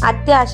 అత్యాశ.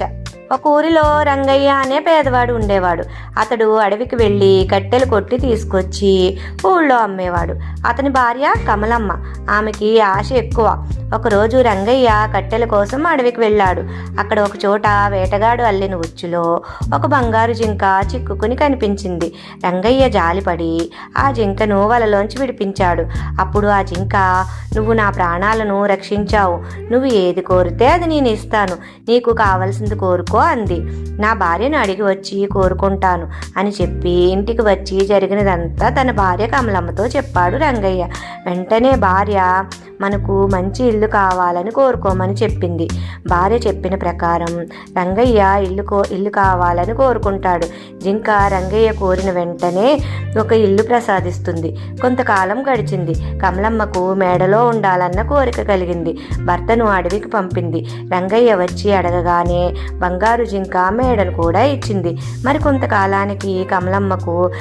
ఒక ఊరిలో రంగయ్య అనే పేదవాడు ఉండేవాడు. అతడు అడవికి వెళ్ళి కట్టెలు కొట్టి తీసుకొచ్చి ఊళ్ళో అమ్మేవాడు. అతని భార్య కమలమ్మ. ఆమెకి ఆశ ఎక్కువ. ఒకరోజు రంగయ్య కట్టెల కోసం అడవికి వెళ్ళాడు. అక్కడ ఒక చోట వేటగాడు అల్లిన ఉచ్చులో ఒక బంగారు జింక చిక్కుకుని కనిపించింది. రంగయ్య జాలిపడి ఆ జింకను వలలోంచి విడిపించాడు. అప్పుడు ఆ జింక, "నువ్వు నా ప్రాణాలను రక్షించావు. నువ్వు ఏది కోరితే అది నేను ఇస్తాను. నీకు కావలసింది కోరుకో" అంది. "నా భార్యను అడిగి వచ్చి కోరుకుంటాను" అని చెప్పి ఇంటికి వచ్చి జరిగినదంతా తన భార్య కమలమ్మతో చెప్పాడు రంగయ్య. వెంటనే భార్య, "మనకు మంచి ఇల్లు కావాలని కోరుకోమని చెప్పింది." భార్య చెప్పిన ప్రకారం రంగయ్య ఇల్లు కావాలని కోరుకుంటాడు. జింక రంగయ్య కోరిన వెంటనే ఒక ఇల్లు ప్రసాదిస్తుంది. కొంతకాలం గడిచింది. కమలమ్మకు మేడలో ఉండాలన్న కోరిక కలిగింది. భర్తను అడవికి పంపింది. రంగయ్య వచ్చి అడగగానే బంగారు జింక మేడను కూడా ఇచ్చింది. మరి కొంతకాలానికి కమలమ్మకు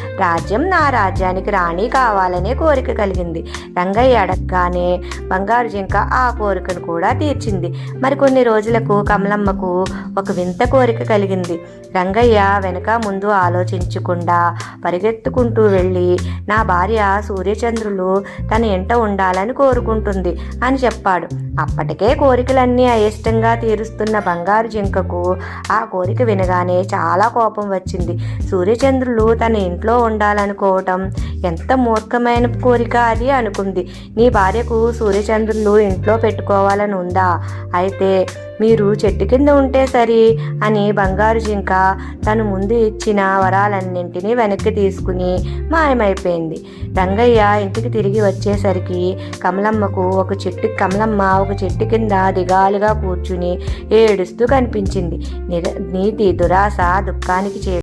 నా రాజ్యానికి రాణి కావాలనే కోరిక కలిగింది. రంగయ్య అడగగానే బంగారు జింక ఆ కోరికను కూడా తీర్చింది. మరి కొన్ని రోజులకు కమలమ్మకు ఒక వింత కోరిక కలిగింది. రంగయ్య వెనక ముందు ఆలోచించకుండా పరిగెత్తుకుంటూ వెళ్ళి, "నా భార్య సూర్యచంద్రులు తన ఇంట ఉండాలని కోరుకుంటుంది" అని చెప్పాడు. అప్పటికే కోరికలన్నీ అయిష్టంగా తీరుస్తున్న బంగారు జింకకు ఆ కోరిక వినగానే చాలా కోపం వచ్చింది. సూర్యచంద్రులు తన ఇంట్లో ఉండాలనుకోవటం ఎంత మూర్ఖమైన కోరిక అది అనుకుంది. "నీ భార్యకు సూర్యచంద్రులు ఇంట్లో పెట్టుకోవాలని ఉందా? అయితే మీరు చెట్టు కింద ఉంటే సరి" అని బంగారు జింక తను ముందు ఇచ్చిన వరాలన్నింటినీ వెనక్కి తీసుకుని మాయమైపోయింది. రంగయ్య ఇంటికి తిరిగి వచ్చేసరికి కమలమ్మ ఒక చెట్టు కింద దిగాలుగా కూర్చుని ఏడుస్తూ కనిపించింది. నీతి దురాశ దుఃఖానికి